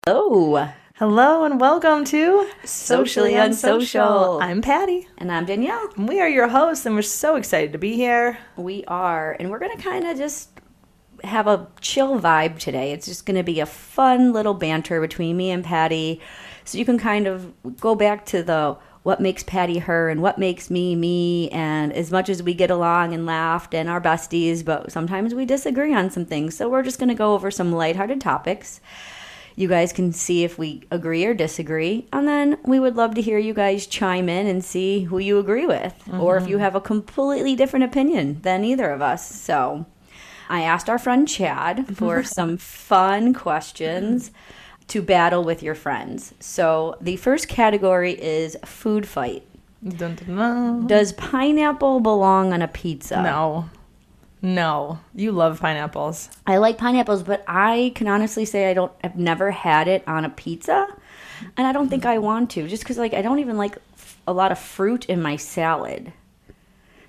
Hello. Hello and welcome to Socially UnSocial. I'm Patty. And I'm Danielle. And we are your hosts, and we're so excited to be here. We are. And we're going to kind of just have a chill vibe today. It's just going to be a fun little banter between me and Patty. So you can kind of go back to the what makes Patty her and what makes me me. And as much as we get along and laughed and our besties, but sometimes we disagree on some things. So we're just going to go over some lighthearted topics. You guys can see if we agree or disagree. And then we would love to hear you guys chime in and see who you agree with. Or if you have a completely different opinion than either of us. So I asked our friend Chad for some fun questions to battle with your friends. So the first category is food fight. Dun, dun, dun. Does pineapple belong on a pizza? No. You love pineapples. I like pineapples, but I can honestly say I've never had it on a pizza, and I don't think I want to, just because I don't even like a lot of fruit in my salad.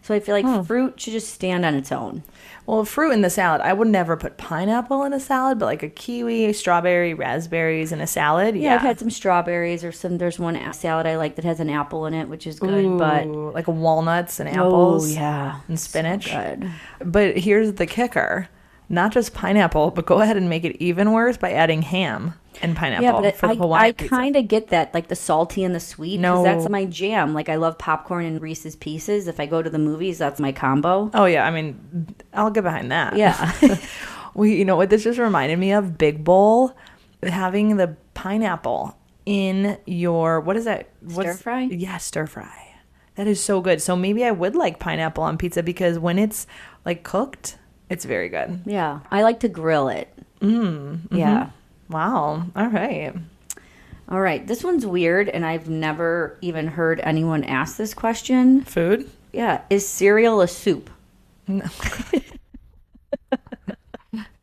So I feel like fruit should just stand on its own. Well, fruit in the salad. I would never put pineapple in a salad, but like a kiwi, strawberry, raspberries in a salad. Yeah, I've had some strawberries or there's one salad I like that has an apple in it, which is good. Ooh, but like walnuts and apples. Oh, yeah. And spinach. So good. But here's the kicker. Not just pineapple, but go ahead and make it even worse by adding ham and pineapple. Yeah, but for the Hawaiian I pizza. kind of get that, like the salty and the sweet, because that's my jam. Like I love popcorn and Reese's Pieces. If I go to the movies, that's my combo. Oh, yeah. I mean, I'll get behind that. Yeah. Well, you know what this just reminded me of? Big Bowl. Having the pineapple in your, what is that? Stir fry? Yeah, stir fry. That is so good. So maybe I would like pineapple on pizza because when it's like cooked, it's very good. Yeah. I like to grill it. Yeah. Wow. All right. All right. This one's weird, and I've never even heard anyone ask this question. Food? Yeah. Is cereal a soup? No.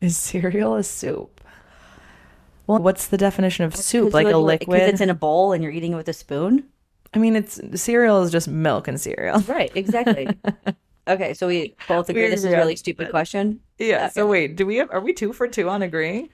Is cereal a soup? Well, what's the definition of soup? Like a liquid? Because it's in a bowl and you're eating it with a spoon? I mean, cereal is just milk and cereal. Right. Exactly. Okay. So we both agree this is a really stupid question? Yeah. Okay. So wait, are we 2 for 2 on agreeing?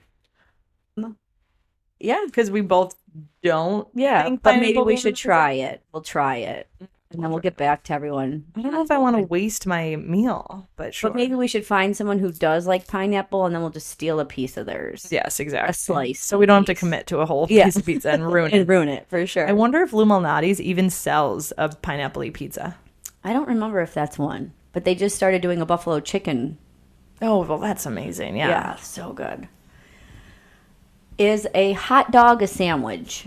Yeah. Because we both don't. Yeah. think But maybe pineapple we is should a- try it. We'll try it. And then we'll get back to everyone. I don't know if I want to waste my meal, but sure. But maybe we should find someone who does like pineapple, and then we'll just steal a piece of theirs. Yes, exactly. A slice. So we don't have to commit to a whole piece of pizza and ruin it. And ruin it, for sure. I wonder if Lou Malnati's even sells a pineapple-y pizza. I don't remember if that's one, but they just started doing a buffalo chicken. Oh, well, that's amazing. Yeah, so good. Is a hot dog a sandwich?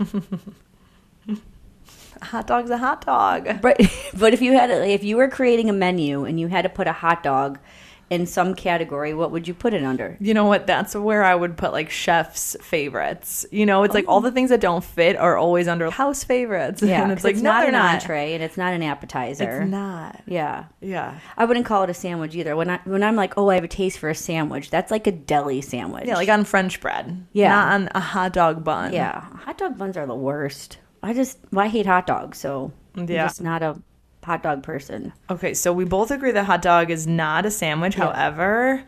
A hot dog's a hot dog. But if you were creating a menu and you had to put a hot dog in some category, what would you put it under? You know what? That's where I would put like chef's favorites. You know, it's like all the things that don't fit are always under house favorites. Yeah, and it's like, no, not they're an not. entree and it's not an appetizer. It's not. Yeah. Yeah. I wouldn't call it a sandwich either. When I'm like, oh, I have a taste for a sandwich, that's like a deli sandwich. Yeah, like on French bread. Yeah. Not on a hot dog bun. Yeah, hot dog buns are the worst. I hate hot dogs, so I'm just not a hot dog person. Okay, so we both agree that hot dog is not a sandwich. Yeah. However,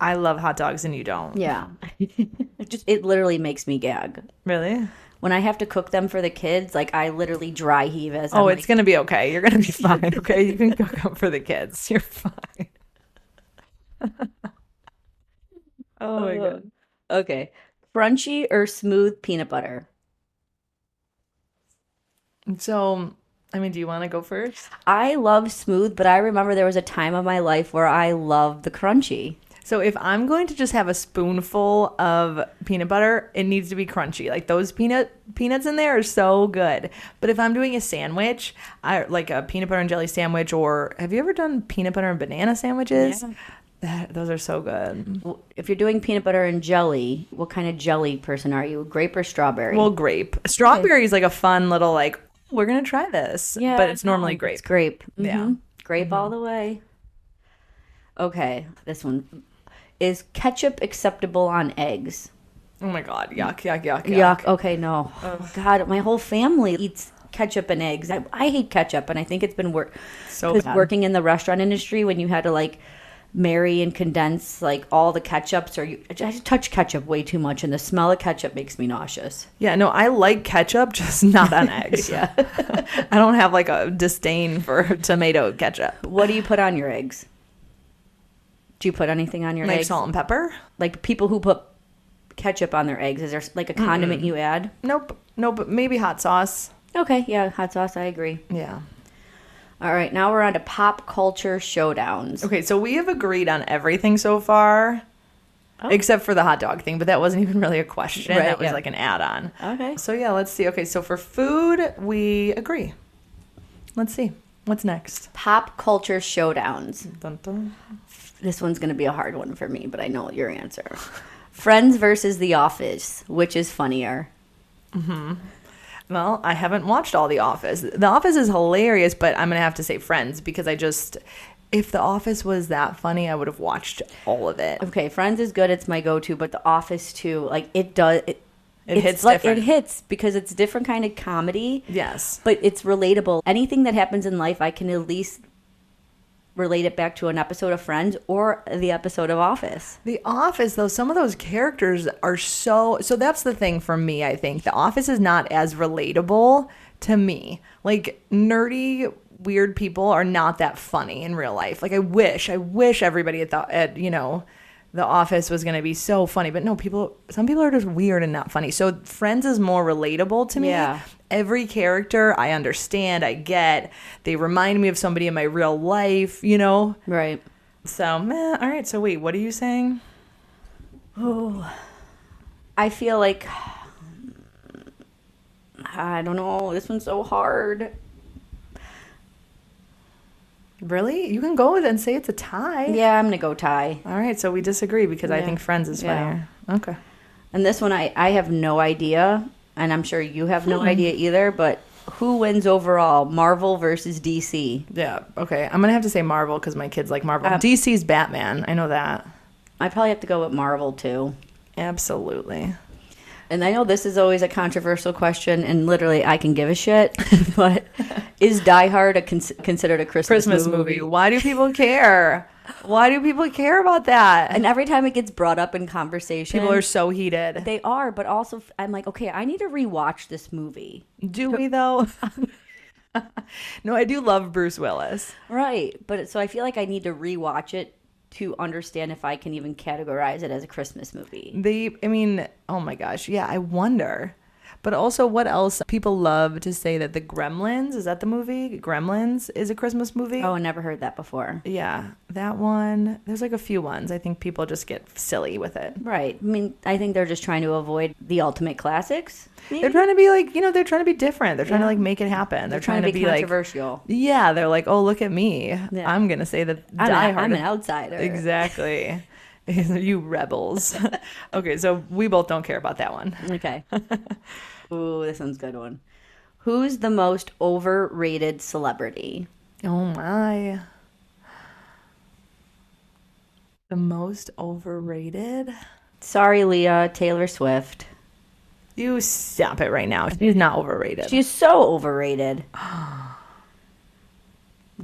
I love hot dogs and you don't. Yeah. It literally makes me gag. Really? When I have to cook them for the kids, like I literally dry heave as Oh, I'm it's going to be okay. You're going to be fine, okay? You can cook them for the kids. You're fine. Oh my God. Okay. Crunchy or smooth peanut butter? So, I mean, do you want to go first? I love smooth, but I remember there was a time of my life where I loved the crunchy. So if I'm going to just have a spoonful of peanut butter, it needs to be crunchy. Like those peanuts in there are so good. But if I'm doing a sandwich, I like a peanut butter and jelly sandwich, or have you ever done peanut butter and banana sandwiches? Yeah. Those are so good. If you're doing peanut butter and jelly, what kind of jelly person are you? Grape or strawberry? Well, grape. Strawberry is like a fun little like, we're going to try this. Yeah, but it's normally grape. It's grape. Yeah. Grape all the way. Okay, this one. Is ketchup acceptable on eggs? Oh my God. Yuck, yuck, yuck, yuck. Yuck. Okay, no. Oh, God, my whole family eats ketchup and eggs. I hate ketchup, and I think it's been So bad. working in the restaurant industry when you had to like marry and condense like all the ketchups, or I touch ketchup way too much, and the smell of ketchup makes me nauseous. Yeah, no, I like ketchup, just not on eggs. Yeah. I don't have like a disdain for tomato ketchup. What do you put on your eggs? Do you put anything on your Like eggs? salt and pepper? Like people who put ketchup on their eggs, is there like a condiment you add? Nope, but maybe hot sauce. Okay, yeah, hot sauce, I agree. Yeah. All right, now we're on to pop culture showdowns. Okay, so we have agreed on everything so far, except for the hot dog thing, but that wasn't even really a question. Right, That was yeah. like an add-on. Okay. So yeah, let's see. Okay, so for food, we agree. Let's see. What's next? Pop culture showdowns. Dun, dun. This one's going to be a hard one for me, but I know your answer. Friends versus The Office, which is funnier? Well, I haven't watched all The Office. The Office is hilarious, but I'm going to have to say Friends because if The Office was that funny, I would have watched all of it. Okay, Friends is good. It's my go-to, but The Office too. Like it does. It hits like, different. It hits because it's different kind of comedy. Yes. But it's relatable. Anything that happens in life, I can at least relate it back to an episode of Friends or the episode of Office. The Office, though, some of those characters are so that's the thing for me, I think. The Office is not as relatable to me. Like, nerdy, weird people are not that funny in real life. Like, I wish everybody had thought, The Office was going to be so funny. But no, some people are just weird and not funny. So Friends is more relatable to me. Yeah. Every character I understand, I get. They remind me of somebody in my real life, Right. So, all right. So wait, what are you saying? Oh, I feel like, I don't know. This one's so hard. Really? You can go with it and say it's a tie. Yeah, I'm going to go tie. All right, so we disagree because I Yeah. think Friends is Yeah. funnier. Okay. And this one, I have no idea, and I'm sure you have no idea either, but who wins overall, Marvel versus DC? Yeah, okay. I'm going to have to say Marvel because my kids like Marvel. DC's Batman. I know that. I probably have to go with Marvel, too. Absolutely. And I know this is always a controversial question, and literally I can give a shit, but is Die Hard considered a Christmas movie? Why do people care? Why do people care about that? And every time it gets brought up in conversation, People are so heated. they are, but also I'm like, okay, I need to rewatch this movie. Do we, though? No, I do love Bruce Willis. Right, but so I feel like I need to rewatch it to understand if I can even categorize it as a Christmas movie. Oh my gosh. Yeah, I wonder. But also, what else? People love to say that the Gremlins, is that the movie? Gremlins is a Christmas movie. Oh, I never heard that before. Yeah, that one. There's like a few ones. I think people just get silly with it. Right. I mean, I think they're just trying to avoid the ultimate classics. Maybe? They're trying to be like, they're trying to be different. They're trying to like make it happen. They're trying to be like controversial. Yeah, they're like, oh, look at me. Yeah. I'm going to say that Die Hard. I'm an outsider. Exactly. You rebels. Okay, so we both don't care about that one. Okay. Ooh, this one's a good one. Who's the most overrated celebrity? Oh my. The most overrated? Sorry, Leah, Taylor Swift. You stop it right now. She's not overrated. She's so overrated.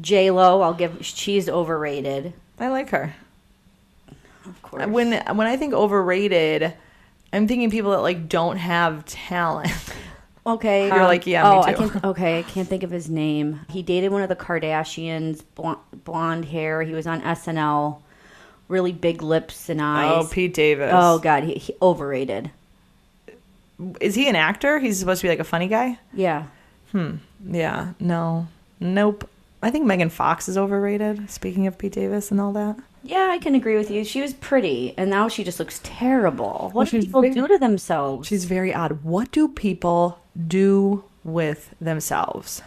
J-Lo, she's overrated. I like her. Of course. When I think overrated, I'm thinking people that like don't have talent. Okay. You're like, yeah, me too. I can't think of his name. He dated one of the Kardashians, blonde hair. He was on SNL, really big lips and eyes. Oh, Pete Davis. Oh, God, he overrated. Is he an actor? He's supposed to be like a funny guy? Yeah. Yeah. No. Nope. I think Megan Fox is overrated, speaking of Pete Davis and all that. Yeah, I can agree with you. She was pretty, and now she just looks terrible. What do she's people do to themselves? She's very odd. What do people do with themselves?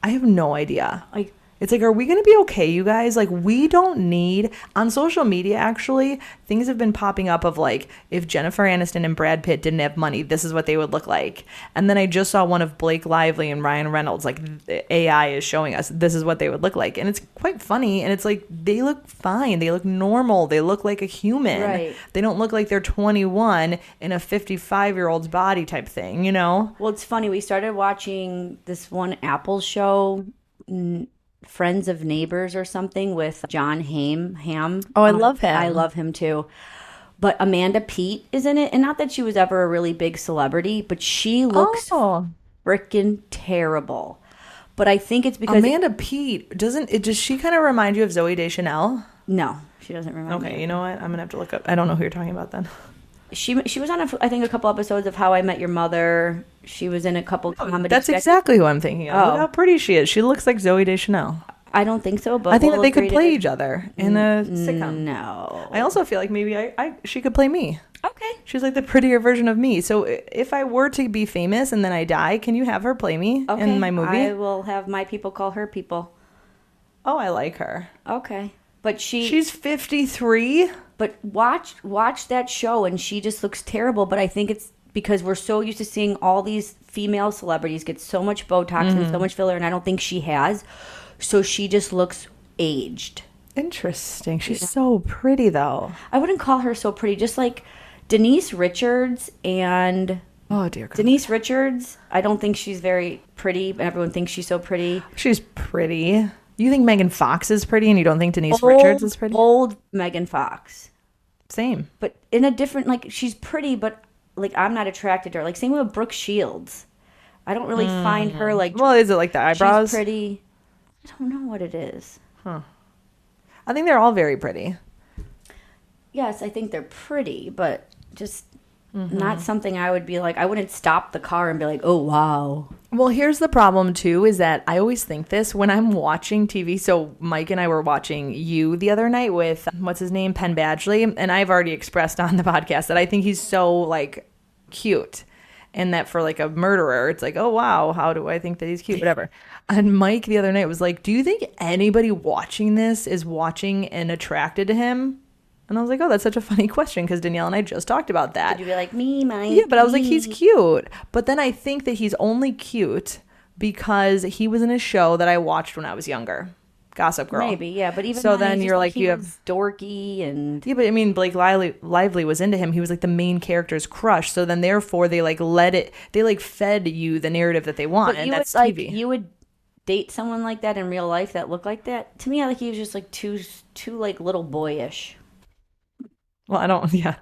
I have no idea. Like, It's like, are we going to be okay, you guys? Like, we don't need... On social media, actually, things have been popping up of, like, if Jennifer Aniston and Brad Pitt didn't have money, this is what they would look like. And then I just saw one of Blake Lively and Ryan Reynolds. Like, AI is showing us this is what they would look like. And it's quite funny. And it's like, they look fine. They look normal. They look like a human. Right. They don't look like they're 21 in a 55-year-old's body type thing, you know? well, it's funny. We started watching this one Apple show, Friends of Neighbors or something with John Hamm. Oh, I love him. I love him too. But Amanda Peet is in it, and not that she was ever a really big celebrity, but she looks freaking terrible. But I think it's because Amanda Peet does she kind of remind you of Zooey Deschanel? no, she doesn't remember. Okay, you know what? I'm gonna have to look up. I don't know who you're talking about then. She was on I think a couple episodes of How I Met Your Mother. She was in a couple comedy. That's exactly who I'm thinking of. Look how pretty she is. She looks like Zooey Deschanel. I don't think so, but I think we'll that they could agree play to each other in a sitcom. No. I also feel like maybe she could play me. Okay. She's like the prettier version of me. So if I were to be famous and then I die, can you have her play me in my movie? I will have my people call her people. Oh, I like her. Okay. But she's 53. But watch that show and she just looks terrible. But I think it's because we're so used to seeing all these female celebrities get so much Botox and so much filler, and I don't think she has. So she just looks aged. Interesting. She's so pretty, though. I wouldn't call her so pretty. Just like Denise Richards and... Oh, dear God. Denise Richards, I don't think she's very pretty, but everyone thinks she's so pretty. She's pretty. You think Megan Fox is pretty and you don't think Denise Richards is pretty? Old Megan Fox. Same. But in a different... Like, she's pretty, but... Like, I'm not attracted to her. Like, same with Brooke Shields. I don't really find her, like... Well, is it like the eyebrows? She's pretty. I don't know what it is. Huh. I think they're all very pretty. Yes, I think they're pretty, but just not something I would be like... I wouldn't stop the car and be like, oh, wow. Well, here's the problem, too, is that I always think this when I'm watching TV. So Mike and I were watching You the other night with, what's his name, Penn Badgley. And I've already expressed on the podcast that I think he's so, like, cute. And that for, like, a murderer, it's like, oh, wow, how do I think that he's cute? Whatever. And Mike the other night was like, do you think anybody watching this is watching and attracted to him? And I was like, oh, that's such a funny question because Danielle and I just talked about that. Did you be like, me, Mike? Yeah, but I was like, he's cute. But then I think that he's only cute because he was in a show that I watched when I was younger. Gossip Girl. Maybe, yeah. But even so then you're like, you have dorky and... Yeah, but I mean, Blake Lively was into him. He was like the main character's crush. So then therefore they like fed you the narrative that they want. And that's TV. You would date someone like that in real life that looked like that? To me, I think he was just like too like little boyish. Well, I don't. Yeah.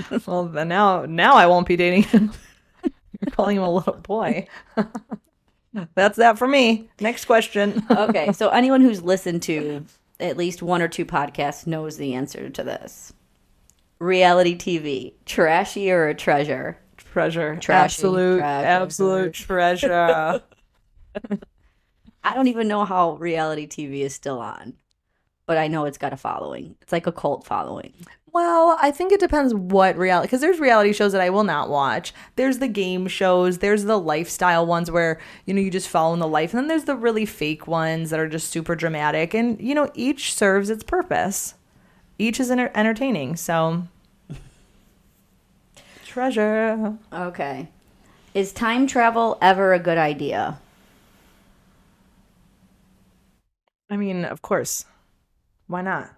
Then now I won't be dating him. You're calling him a little boy. That's that for me. Next question. Okay, so anyone who's listened to at least one or two podcasts knows the answer to this. Reality TV, trashy or a treasure? Treasure. Trashy. Absolute treasure. I don't even know how reality TV is still on, but I know it's got a following. It's like a cult following. Well, I think it depends what reality, because there's reality shows that I will not watch. There's the game shows. There's the lifestyle ones where, you just follow in the life. And then there's the really fake ones that are just super dramatic. And, each serves its purpose. Each is entertaining. So, treasure. Okay. Is time travel ever a good idea? I mean, of course. Why not?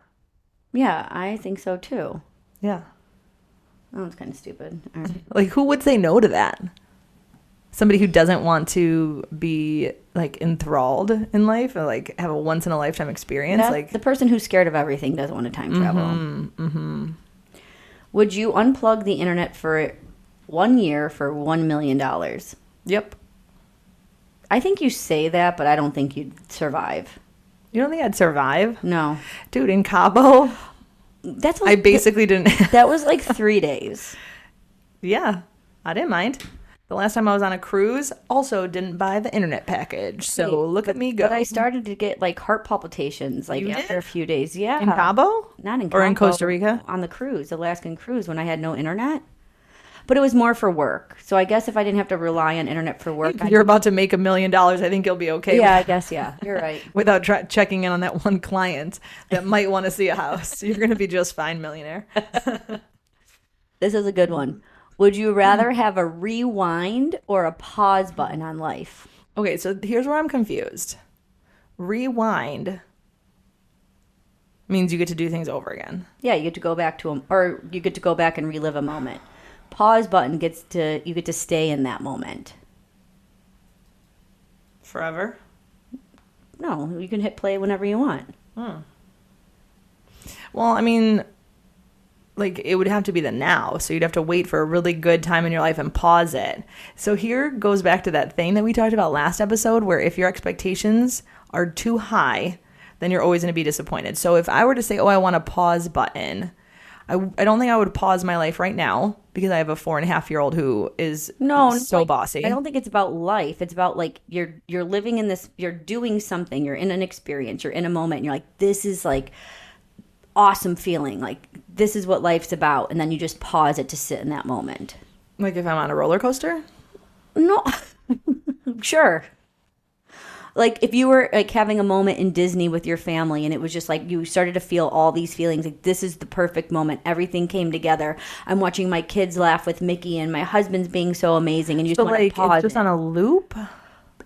Yeah, I think so too. Yeah. Oh, it's kind of stupid. All right. Like, who would say no to that? Somebody who doesn't want to be, like, enthralled in life or, like, have a once-in-a-lifetime experience. The person who's scared of everything doesn't want to time travel. Would you unplug the internet for 1 year for $1 million? Yep. I think you say that, but I don't think you'd survive. You don't think I'd survive? No. Dude, in Cabo, I basically didn't. That was like 3 days. Yeah, I didn't mind. The last time I was on a cruise, also didn't buy the internet package. So look at me go. But I started to get like heart palpitations like after a few days. Yeah. In Cabo? Not in Cabo. Or in Costa Rica? On the cruise, Alaskan cruise, when I had no internet. But it was more for work. So I guess if I didn't have to rely on internet for work. If you're about to make $1 million, I think you'll be okay. Yeah, I guess, yeah. You're right. Without checking in on that one client that might want to see a house. You're going to be just fine, millionaire. This is a good one. Would you rather have a rewind or a pause button on life? Okay, so here's where I'm confused. Rewind means you get to do things over again. Yeah, you get to go back to them, or you get to go back and relive a moment. Pause button you get to stay in that moment. Forever? No, you can hit play whenever you want. Well, I mean, like, it would have to be the now. So you'd have to wait for a really good time in your life and pause it. So here goes back to that thing that we talked about last episode, where if your expectations are too high, then you're always going to be disappointed. So if I were to say, oh, I want a pause button, I don't think I would pause my life right now, because I have a 4.5-year-old who is so bossy. I don't think it's about life. It's about like you're living in this, you're doing something, you're in an experience, you're in a moment, and you're like, this is like awesome feeling. Like, this is what life's about. And then you just pause it to sit in that moment. Like if I'm on a roller coaster? No. Sure. Like if you were like having a moment in Disney with your family and it was just like you started to feel all these feelings, like this is the perfect moment. Everything came together. I'm watching my kids laugh with Mickey and my husband's being so amazing, and you just want to pause. It's just on a loop?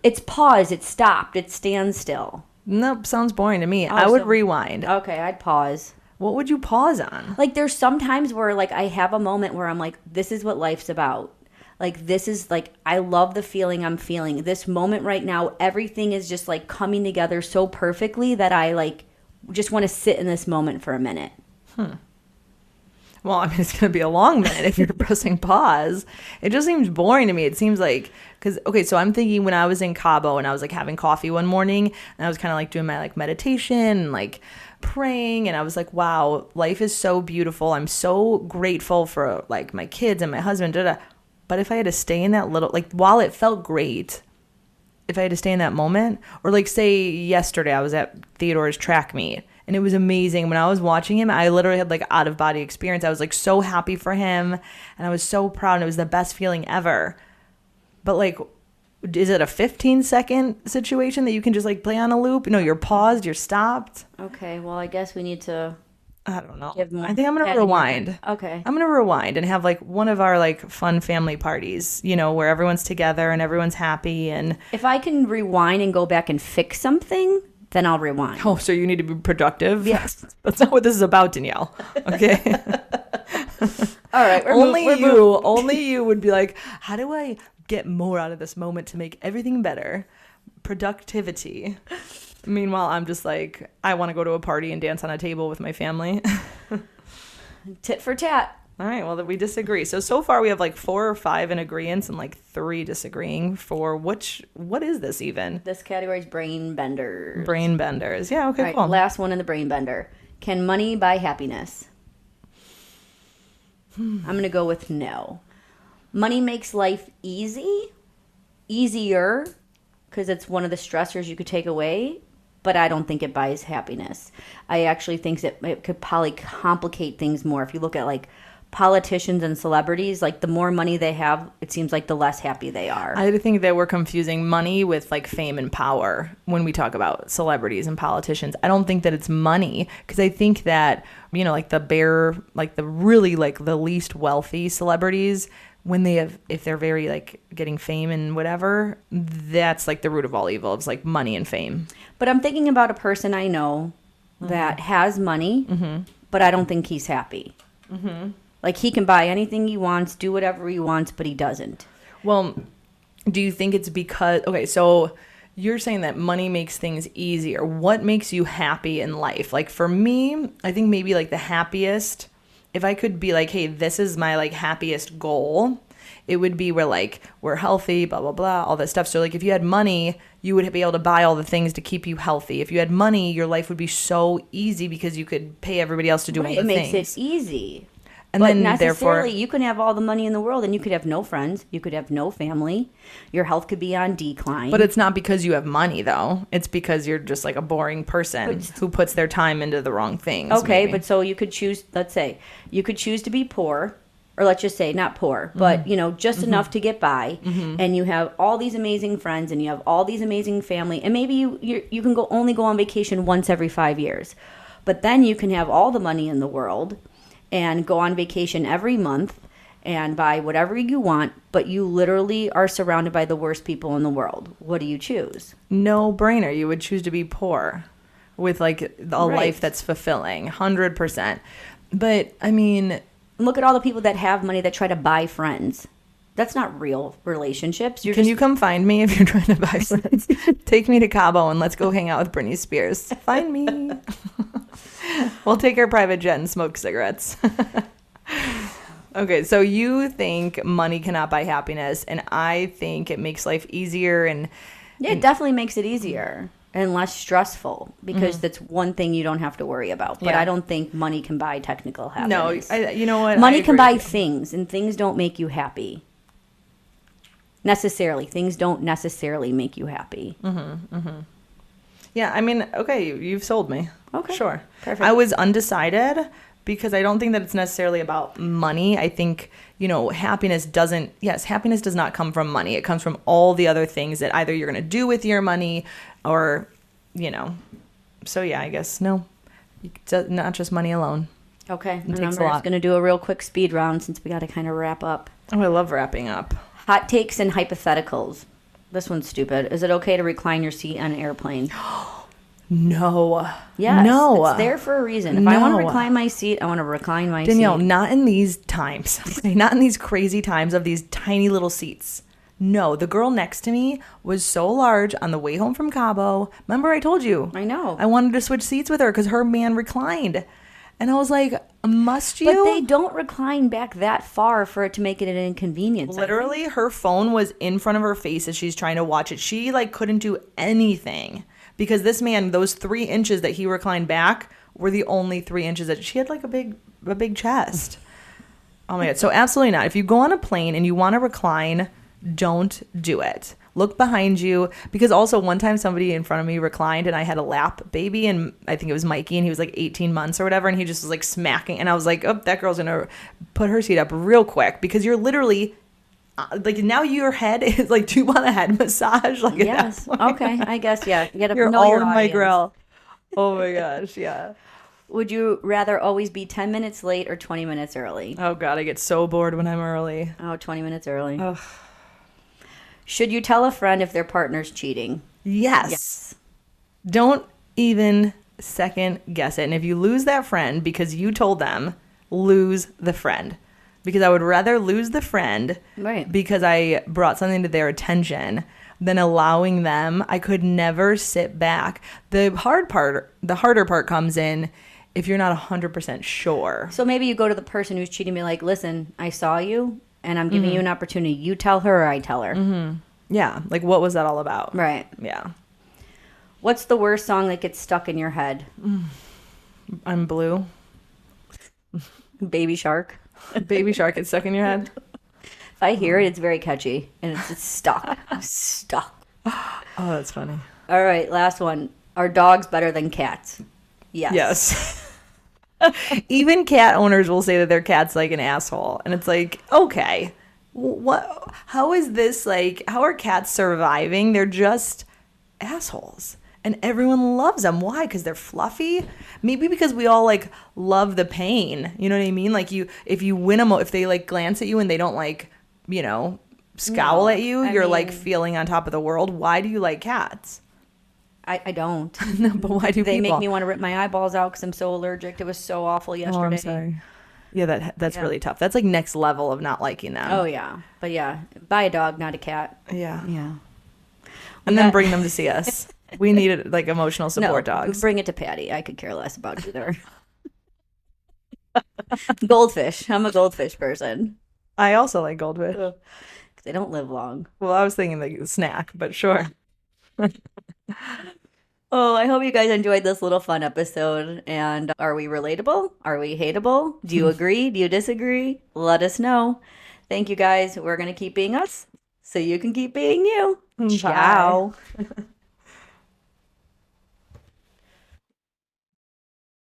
It's paused. It's stopped. It's standstill. Nope, sounds boring to me. I would rewind. Okay, I'd pause. What would you pause on? Like there's some times where like I have a moment where I'm like, this is what life's about. Like, this is, like, I love the feeling I'm feeling. This moment right now, everything is just, like, coming together so perfectly that I, like, just want to sit in this moment for a minute. Well, I mean, it's going to be a long minute if you're pressing pause. It just seems boring to me. It seems like, because, okay, so I'm thinking when I was in Cabo and I was, like, having coffee one morning, and I was kind of, like, doing my, like, meditation and, like, praying, and I was like, wow, life is so beautiful. I'm so grateful for, like, my kids and my husband, But if I had to stay in that little, like, while it felt great, if I had to stay in that moment, or like say yesterday I was at Theodore's track meet and it was amazing. When I was watching him, I literally had like out of body experience. I was like so happy for him and I was so proud, and it was the best feeling ever. But like, is it a 15-second situation that you can just like play on a loop? No, you're paused, you're stopped. Okay, well, I guess we need to... I don't know. I think I'm going to rewind. Okay. I'm going to rewind and have like one of our like fun family parties, you know, where everyone's together and everyone's happy. And if I can rewind and go back and fix something, then I'll rewind. Oh, so you need to be productive? Yes. That's not what this is about, Danielle. Okay. All right. Only you would be like, how do I get more out of this moment to make everything better? Productivity. Meanwhile, I'm just like, I want to go to a party and dance on a table with my family. Tit for tat. All right, well, we disagree. So far we have like 4 or 5 in agreement and like 3 disagreeing for what is this even? This category is brain benders. Brain benders. Yeah, okay, all right, cool. Last one in the brain bender. Can money buy happiness? I'm going to go with no. Money makes life easier, because it's one of the stressors you could take away. But I don't think it buys happiness. I actually think that it could probably complicate things more. If you look at like politicians and celebrities, like the more money they have, it seems like the less happy they are. I think that we're confusing money with like fame and power when we talk about celebrities and politicians. I don't think that it's money, because I think that, you know, like the really like the least wealthy celebrities, when if they're very like getting fame and whatever, that's like the root of all evil. It's like money and fame. But I'm thinking about a person I know that has money, but I don't think he's happy. Like he can buy anything he wants, do whatever he wants, but he doesn't. Well, do you think it's because, okay, so you're saying that money makes things easier. What makes you happy in life? Like for me, I think maybe like the happiest, if I could be like, hey, this is my like happiest goal, it would be where like we're healthy, blah, blah, blah, all that stuff. So like if you had money, you would be able to buy all the things to keep you healthy. If you had money, your life would be so easy because you could pay everybody else to do all the things. It makes it easy. And but then necessarily, you can have all the money in the world and you could have no friends. You could have no family. Your health could be on decline. But it's not because you have money, though. It's because you're just like a boring person who puts their time into the wrong things. Okay, maybe. but so you could choose, let's say, you could choose to be poor, or let's just say not poor, but, you know, just enough to get by. And you have all these amazing friends and you have all these amazing family. And maybe you can only go on vacation once every 5 years. But then you can have all the money in the world and go on vacation every month and buy whatever you want, but you literally are surrounded by the worst people in the world. What do you choose? No brainer. You would choose to be poor with like a life that's fulfilling, 100%. But I mean, look at all the people that have money that try to buy friends. That's not real relationships. Can you come find me if you're trying to buy friends? Take me to Cabo and let's go hang out with Britney Spears. Find me. We'll take our private jet and smoke cigarettes. Okay, so you think money cannot buy happiness, and I think it makes life easier. And Yeah, it definitely makes it easier and less stressful because that's one thing you don't have to worry about. But Yeah. I don't think money can buy technical no, happiness. you know what? Money I can agree buy with you. things, and things don't make you happy. Necessarily. Things don't necessarily make you happy. Yeah, I mean, okay, you've sold me. Okay. Sure. Perfect. I was undecided because I don't think that it's necessarily about money. I think, happiness does not come from money. It comes from all the other things that either you're going to do with your money or, So, yeah, I guess, no, not just money alone. Okay. takes a Remember, I was lot. going to do a real quick speed round since we got to kind of wrap up. Oh, I love wrapping up. Hot takes and hypotheticals. This one's stupid. Is it okay to recline your seat on an airplane? No. Yes. No. It's there for a reason. If I want to No. recline my seat, I want to recline my Danielle, seat. not in these times. Okay? Not in these crazy times of these tiny little seats. No, the girl next to me was so large on the way home from Cabo. Remember I told you? I know. I wanted to switch seats with her because her man reclined. And I was like, must you? But they don't recline back that far for it to make it an inconvenience. Literally, her phone was in front of her face as she's trying to watch it. She couldn't do anything because this man, those 3 inches that he reclined back were the only 3 inches that she had, like a big chest. Oh my God. So absolutely not. If you go on a plane and you want to recline, don't do it. Look behind you, because also one time somebody in front of me reclined and I had a lap baby, and I think it was Mikey, and he was like 18 months or whatever, and he just was like smacking, and I was like, oh, that girl's gonna put her seat up real quick, because you're literally like, now your head is like, do you want a head massage? Like, Yes. Okay. I guess, yeah. You gotta you're know all your in my audience. grill. Oh my gosh, yeah. Would you rather always be 10 minutes late or 20 minutes early? Oh God, I get so bored when I'm early. Oh, 20 minutes early. Ugh. Should you tell a friend if their partner's cheating? Yes. Don't even second guess it. And if you lose that friend because you told them, lose the friend. Because I would rather lose the friend Right. because I brought something to their attention than allowing them. I could never sit back. The harder part comes in if you're not 100% sure. So maybe you go to the person who's cheating and be like, listen, I saw you and I'm giving you an opportunity. You tell her or I tell her. Yeah. Like, what was that all about? Right. Yeah. What's the worst song that gets stuck in your head? I'm blue. Baby Shark. Baby Shark gets stuck in your head. If I hear it, it's very catchy and it's stuck. Stuck. Oh, that's funny. All right, last one. Are dogs better than cats? Yes. Yes. Even cat owners will say that their cat's like an asshole. And it's like, okay, what? How is this like, how are cats surviving? They're just assholes. And everyone loves them. Why? Because they're fluffy? Maybe because we all like love the pain. You know what I mean? Like, if you win them, if they like glance at you and they don't like, scowl No, at you, I you're mean- like feeling on top of the world. Why do you like cats? I don't. No, but why do They people? make me want to rip my eyeballs out because I'm so allergic. It was so awful yesterday. Oh, I'm sorry. Yeah, that's Yeah. really tough. That's like next level of not liking them. Oh, yeah. But yeah, buy a dog, not a cat. Yeah. Yeah. And then got- bring them to see us. We needed like emotional support No, dogs. bring it to Patty. I could care less about either. Goldfish. I'm a goldfish person. I also like goldfish. They don't live long. Well, I was thinking like a snack, but sure. Oh, I hope you guys enjoyed this little fun episode. And are we relatable? Are we hateable? Do you agree? Do you disagree? Let us know. Thank you guys. We're going to keep being us so you can keep being you. Bye. Ciao.